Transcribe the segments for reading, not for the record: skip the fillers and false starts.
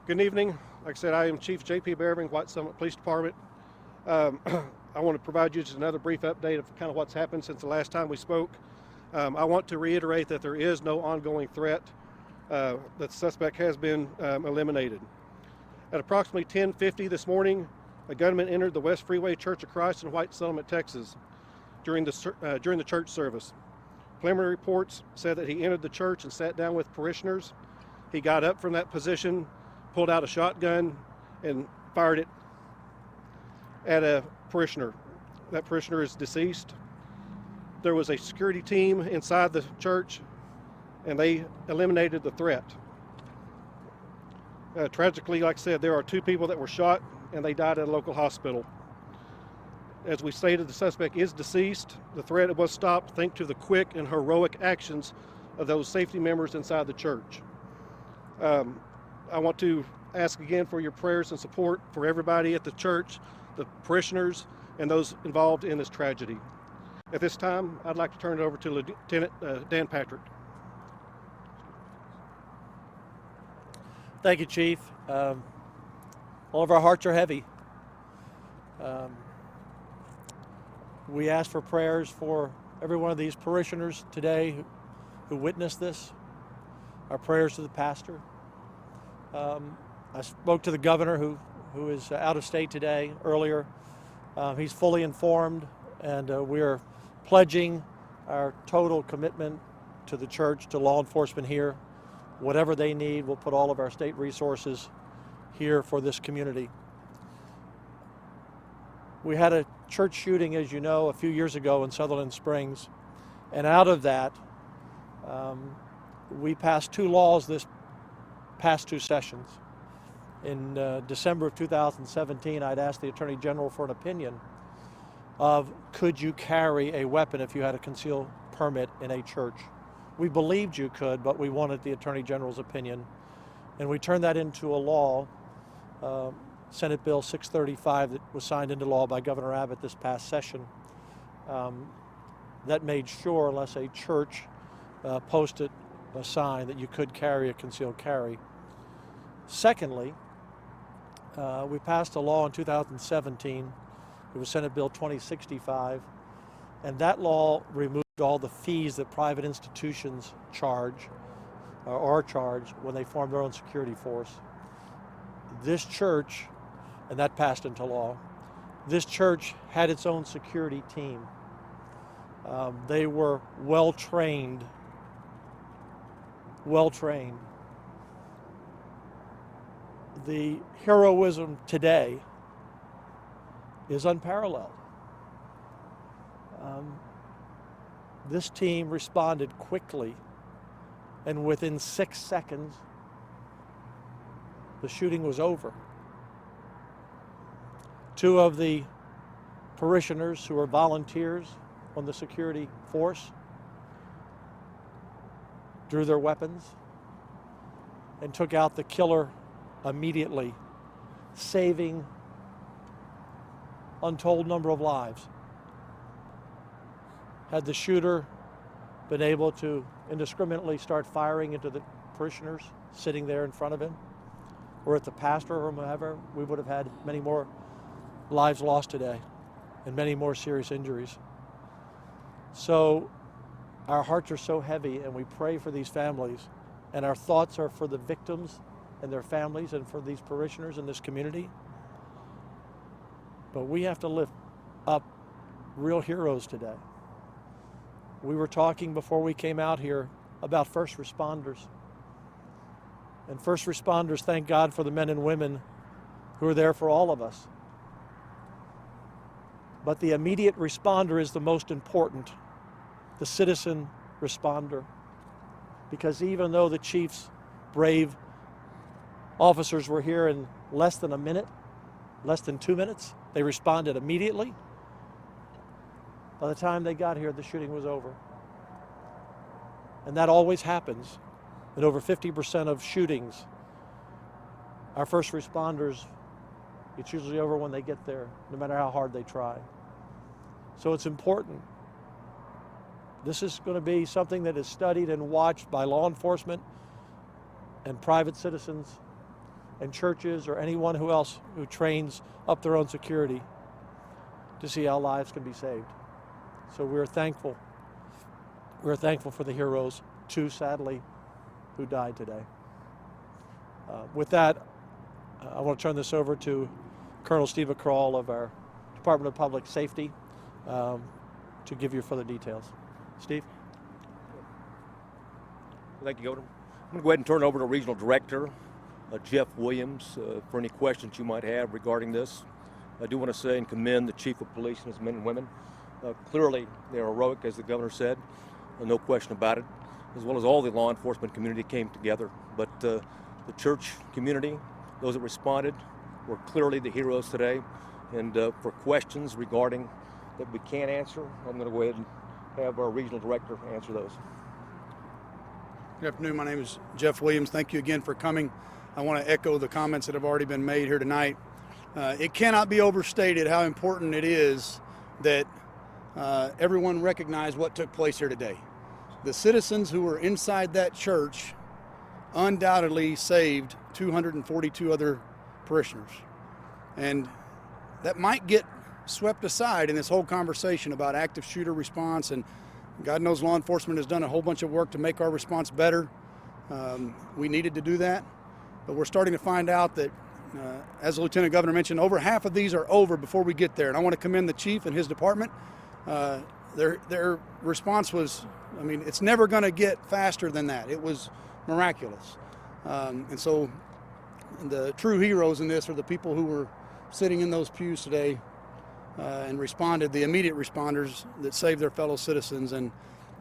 Good evening. Like I said, I am Chief J.P. Bearving, White Summit Police Department. I want to provide you just another brief update of kind of what's happened since the last time we spoke. I want to reiterate that there is no ongoing threat. That the suspect has been eliminated. At approximately 10:50 this morning, a gunman entered the West Freeway Church of Christ in White Settlement, Texas, during the church service. Preliminary reports said that he entered the church and sat down with parishioners. He got up from that position, pulled out a shotgun, and fired it at a parishioner. That parishioner is deceased. There was a security team inside the church, and they eliminated the threat. Tragically, like I said, there are 2 people that were shot, and they died at a local hospital. As we stated, the suspect is deceased. The threat was stopped thanks to the quick and heroic actions of those safety members inside the church. I want to ask again for your prayers and support for everybody at the church, the parishioners, and those involved in this tragedy. At this time, I'd like to turn it over to Lieutenant Dan Patrick. Thank you, Chief. All of our hearts are heavy. We ask for prayers for every one of these parishioners today who witnessed this. Our prayers to the pastor. I spoke to the governor who is out of state today earlier. He's fully informed, and we're pledging our total commitment to the church, to law enforcement here. Whatever they need, we'll put all of our state resources here for this community. We had a church shooting, as you know, a few years ago in Sutherland Springs, and out of that, we passed 2 laws this past 2 sessions. In December of 2017, I'd asked the Attorney General for an opinion of could you carry a weapon if you had a concealed permit in a church. We believed you could, but we wanted the Attorney General's opinion. And we turned that into a law, Senate Bill 635, that was signed into law by Governor Abbott this past session. That made sure, unless a church posted a sign, that you could carry a concealed carry. Secondly, we passed a law in 2017. It was Senate Bill 2065, and that law removed all the fees that private institutions charge or are charged when they form their own security force. This church, and that passed into law, this church had its own security team. They were well-trained. The heroism today is unparalleled. This team responded quickly, and within 6 seconds, the shooting was over. 2 of the parishioners who were volunteers on the security force drew their weapons and took out the killer immediately, saving untold number of lives. Had the shooter been able to indiscriminately start firing into the parishioners sitting there in front of him, or at the pastor or whomever, we would have had many more lives lost today and many more serious injuries. So our hearts are so heavy, and we pray for these families, and our thoughts are for the victims and their families and for these parishioners in this community. But we have to lift up real heroes today. We were talking before we came out here about first responders. And first responders, thank God for the men and women who are there for all of us. But the immediate responder is the most important, the citizen responder. Because even though the chief's brave officers were here in less than a minute, less than 2 minutes, they responded immediately. By the time they got here, the shooting was over. And that always happens. In over 50% of shootings, our first responders, it's usually over when they get there, no matter how hard they try. So it's important. This is going to be something that is studied and watched by law enforcement and private citizens and churches or anyone who else who trains up their own security to see how lives can be saved. So we're thankful. We're thankful for the heroes, two sadly, who died today. With that, I want to turn this over to Colonel Steve Krall of our Department of Public Safety to give you further details. Steve? Thank you, Governor. I'm going to go ahead and turn it over to Regional Director Jeff Williams for any questions you might have regarding this. I do want to say and commend the Chief of Police and his men and women. Clearly, they're heroic, as the Governor said, no question about it, as well as all the law enforcement community came together. But the church community, those that responded, were clearly the heroes today. And for questions regarding that we can't answer, I'm going to go ahead and have our Regional Director answer those. Good afternoon. My name is Jeff Williams. Thank you again for coming. I want to echo the comments that have already been made here tonight. It cannot be overstated how important it is that everyone recognize what took place here today. The citizens who were inside that church undoubtedly saved 242 other parishioners. And that might get swept aside in this whole conversation about active shooter response, and God knows law enforcement has done a whole bunch of work to make our response better. We needed to do that, but we're starting to find out that, as the Lieutenant Governor mentioned, over half of these are over before we get there. And I want to commend the Chief and his department. Their response was, I mean, it's never going to get faster than that. It was miraculous. And so the true heroes in this are the people who were sitting in those pews today and responded, the immediate responders that saved their fellow citizens. And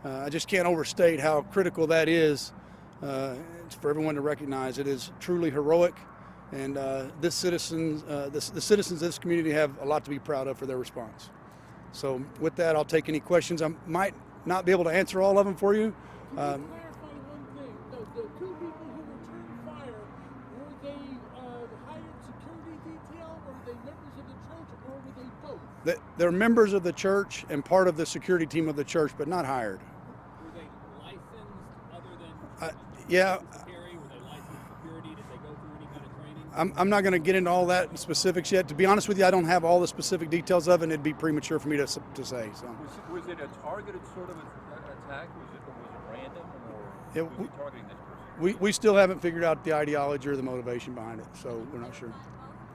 I just can't overstate how critical that is for everyone to recognize. It is truly heroic, and the citizens of this community have a lot to be proud of for their response. So with that, I'll take any questions. I might not be able to answer all of them for you. Can you clarify one thing? The two people who returned fire, were they hired security detail, or were they members of the church, or were they both? They're members of the church and part of the security team of the church, but not hired. Were they licensed other than Yeah. carry? Were they licensed security? Did they go through any kind of training? I'm not going to get into all that specifics yet. To be honest with you, I don't have all the specific details of it, and it'd be premature for me to say. So. Was it a targeted sort of attack? Was it random, or Yeah, was it targeting this person? We still haven't figured out the ideology or the motivation behind it, so we're not sure. Both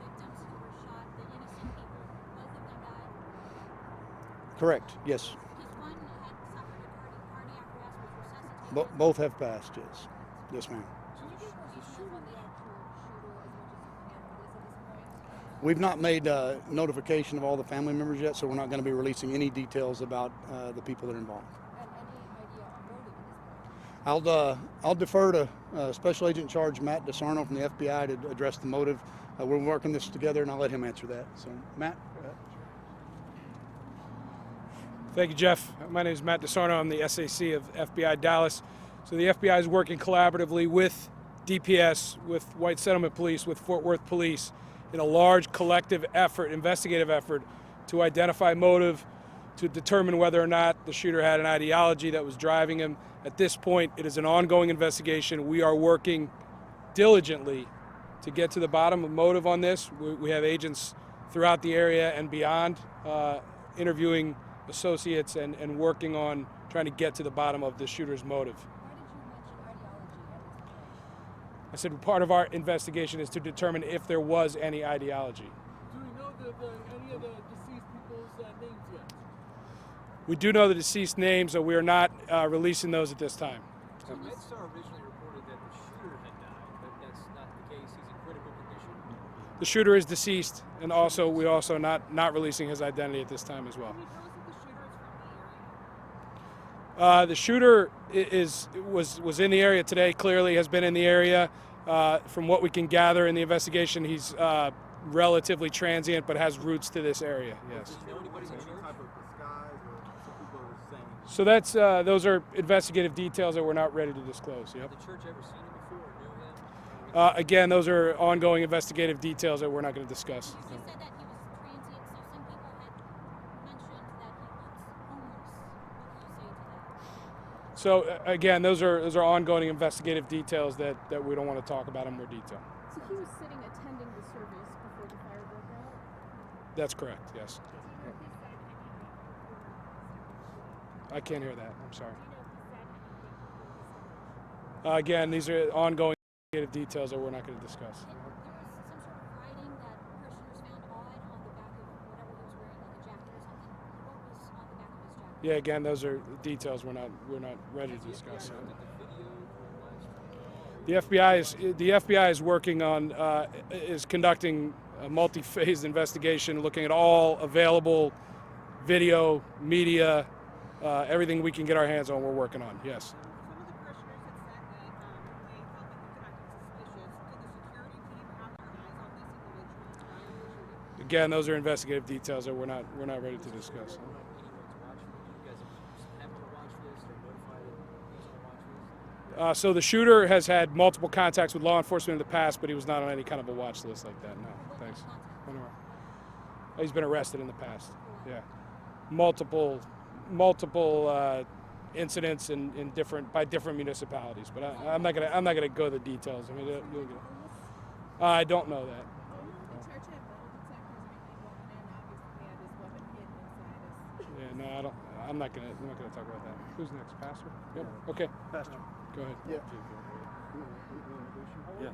victims who were shot, the innocent people, both of them died. Correct, yes. Because one had suffered a cardiac arrest, was resuscitated. Both have passed, yes. Yes, ma'am. Do you know what the actual shooter as much as you can at this point? We've not made notification of all the family members yet, so we're not going to be releasing any details about the people that are involved. And any idea on motive at this point? I'll defer to Special Agent in Charge Matt DeSarno from the FBI to address the motive. We're working this together, and I'll let him answer that. So, Matt? Go ahead. Thank you, Jeff. My name is Matt DeSarno. I'm the SAC of FBI Dallas. So the FBI is working collaboratively with DPS, with White Settlement Police, with Fort Worth Police in a large collective effort, investigative effort, to identify motive, to determine whether or not the shooter had an ideology that was driving him. At this point, it is an ongoing investigation. We are working diligently to get to the bottom of motive on this. We have agents throughout the area and beyond interviewing associates and working on trying to get to the bottom of the shooter's motive. Why did you mention ideology at this point? I said part of our investigation is to determine if there was any ideology. Do we know any of the deceased people's names yet? We do know the deceased names, but we are not releasing those at this time. So MedStar originally reported that the shooter had died, but that's not the case. He's in critical condition. The shooter is deceased, and also we also not releasing his identity at this time as well. Can you tell us if the shooter is from the area? The shooter was in the area today. Clearly, has been in the area. From what we can gather in the investigation, he's relatively transient, but has roots to this area. Yes. Do you know anybody in the church? So that's those are investigative details that we're not ready to disclose. Yep. Had the church ever seen him before or knew him? Again, those are ongoing investigative details that we're not going to discuss. You said that he was transient, so some people had mentioned that he looks homeless. What do you say to that? So again, those are ongoing investigative details that we don't want to talk about in more detail. So he was sitting attending the service before the fire broke out? That's correct, yes. I can't hear that. I'm sorry. Again, these are ongoing details that we're not going to discuss. And there was some sort of writing that parishioners found odd on the back of whatever he was wearing, like a jacket or something. What was on the back of his jacket? Yeah, again, those are details we're not ready to discuss. The FBI is working on is conducting a multi-phase investigation, looking at all available video, media, everything we can get our hands on. We're working on. Yes. Some of the parishioners had said that they felt that the conduct was suspicious. Did the security team have their eyes on this individual prior to the shooting? Again, those are investigative details that we're not ready to discuss. So the shooter has had multiple contacts with law enforcement in the past, but he was not on any kind of a watch list like that. No, thanks. He's been arrested in the past. Yeah, multiple incidents in different municipalities. But I'm not gonna go to the details. I mean, I don't know that. The church had metal detectors and everything walking in. Obviously, he had this weapon hidden inside us. Yeah, no, I don't. I'm not gonna talk about that. Who's next, Pastor? Yep. Okay. Pastor. Go ahead. Yeah. Yeah.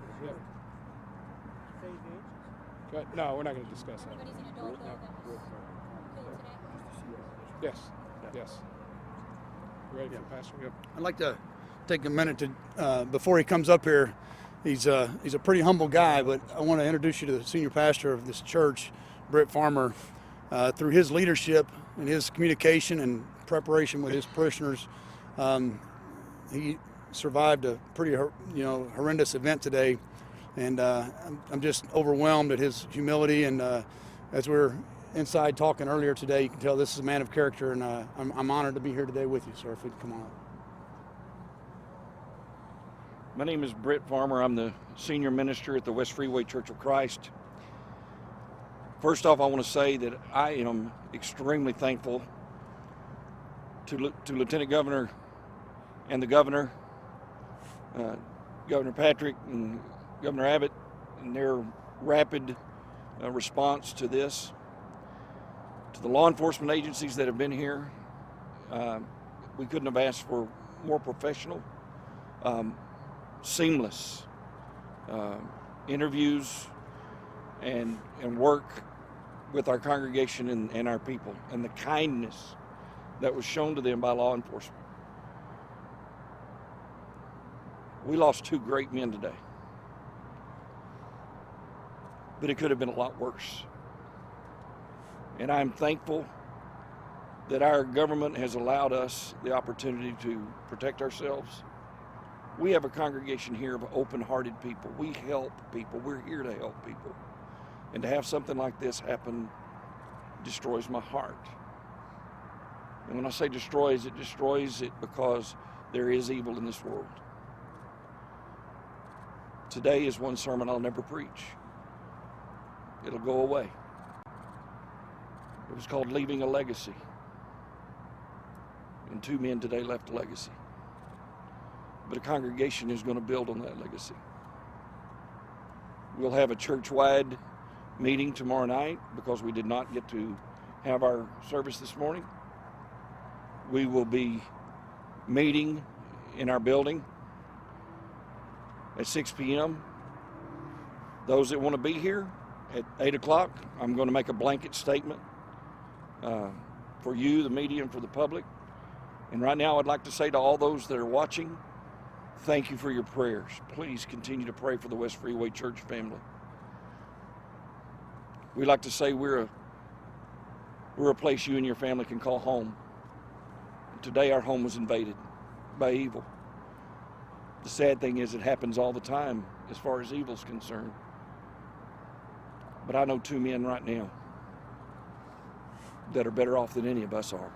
Go ahead. No, we're not going to discuss that. But he's an adult, though, that was killed today? Yes. Yes. You ready for the pastor? Yep. I'd like to take a minute to, before he comes up here, he's a pretty humble guy, but I want to introduce you to the senior pastor of this church, Britt Farmer. Through his leadership and his communication and preparation with his parishioners, he survived a pretty horrendous event today, and I'm just overwhelmed at his humility. And as we were inside talking earlier today, you can tell this is a man of character, and I'm honored to be here today with you, sir. If we could come on up. My name is Britt Farmer. I'm the senior minister at the West Freeway Church of Christ. First off, I want to say that I am extremely thankful to Lieutenant Governor and the Governor, Governor Patrick and Governor Abbott, and their rapid response to this. To the law enforcement agencies that have been here, we couldn't have asked for more professional, seamless interviews and work with our congregation and our people, and the kindness that was shown to them by law enforcement. We lost two great men today, but it could have been a lot worse. And I'm thankful that our government has allowed us the opportunity to protect ourselves. We have a congregation here of open-hearted people. We help people. We're here to help people. And to have something like this happen destroys my heart. And when I say destroys it because there is evil in this world. Today is one sermon I'll never preach. It'll go away. It was called Leaving a Legacy. And two men today left a legacy. But a congregation is going to build on that legacy. We'll have a church-wide meeting tomorrow night because we did not get to have our service this morning. We will be meeting in our building at 6 p.m. Those that want to be here at 8 o'clock, I'm going to make a blanket statement for you, the media, and for the public. And right now I'd like to say to all those that are watching, thank you for your prayers. Please continue to pray for the West Freeway Church family. We like to say we're a place you and your family can call home. Today our home was invaded by evil. The sad thing is it happens all the time as far as evil's concerned. But I know two men right now that are better off than any of us are.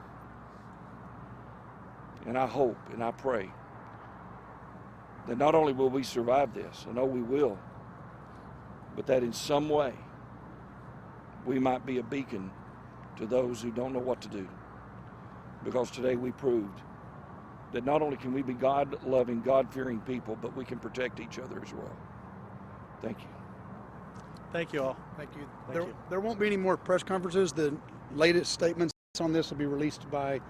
And I hope and I pray that not only will we survive this, I know we will, but that in some way we might be a beacon to those who don't know what to do. Because today we proved that not only can we be God-loving, God-fearing people, but we can protect each other as well. Thank you. Thank you all. Thank you. Thank you. There won't be any more press conferences. The latest statements on this will be released by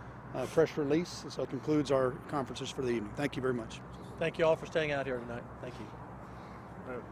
press release. So it concludes our conferences for the evening. Thank you very much. Thank you all for staying out here tonight. Thank you.